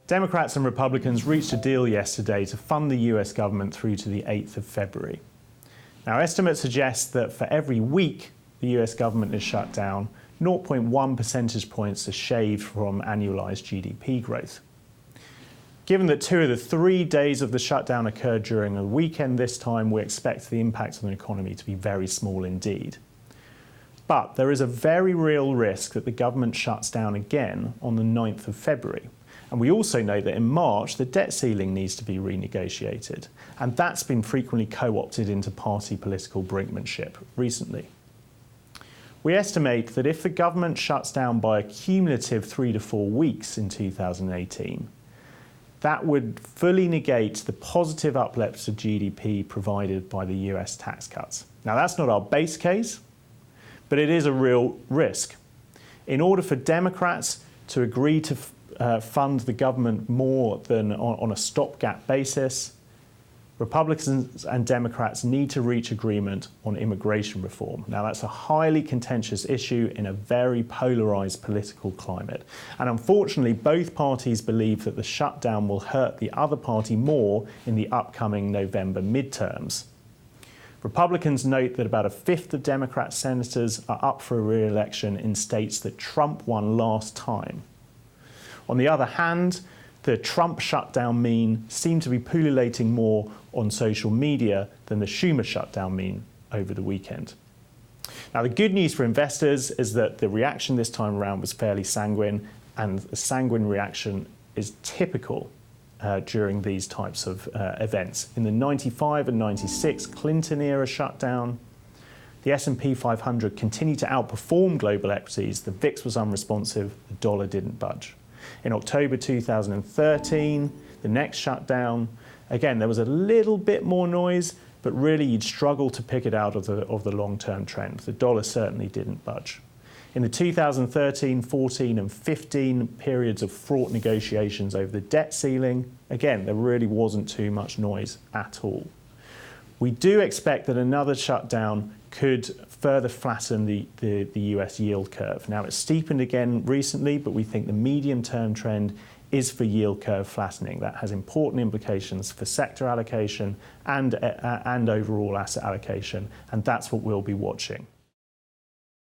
Democrats and Republicans reached a deal yesterday to fund the US government through to the 8th of February. Now, estimates suggest that for every week the US government is shut down, 0.1 percentage points are shaved from annualised GDP growth. Given that 2 of the 3 days of the shutdown occurred during a weekend this time, we expect the impact on the economy to be very small indeed. But there is a very real risk that the government shuts down again on the 9th of February. And we also know that in March, the debt ceiling needs to be renegotiated. And that's been frequently co-opted into party political brinkmanship recently. We estimate that if the government shuts down by a cumulative 3 to 4 weeks in 2018, that would fully negate the positive uplift of GDP provided by the US tax cuts. Now, that's not our base case, but it is a real risk. In order for Democrats to agree to fund the government more than on a stopgap basis, Republicans and Democrats need to reach agreement on immigration reform. Now, that's a highly contentious issue in a very polarised political climate. And unfortunately, both parties believe that the shutdown will hurt the other party more in the upcoming November midterms. Republicans note that about a fifth of Democrat senators are up for re-election in states that Trump won last time. On the other hand, the Trump shutdown meme seemed to be pullulating more on social media than the Schumer shutdown meme over the weekend. Now, the good news for investors is that the reaction this time around was fairly sanguine, and a sanguine reaction is typical during these types of events. In the 95 and 96 Clinton-era shutdown, the S&P 500 continued to outperform global equities. The VIX was unresponsive. The dollar didn't budge. In October 2013, the next shutdown, again, there was a little bit more noise, but really you'd struggle to pick it out of the long-term trend. The dollar certainly didn't budge. In the 2013, 14 and 15 periods of fraught negotiations over the debt ceiling, again, there really wasn't too much noise at all. We do expect that another shutdown could further flatten the US yield curve. Now, it's steepened again recently, but we think the medium-term trend is for yield curve flattening. That has important implications for sector allocation and overall asset allocation, and that's what we'll be watching.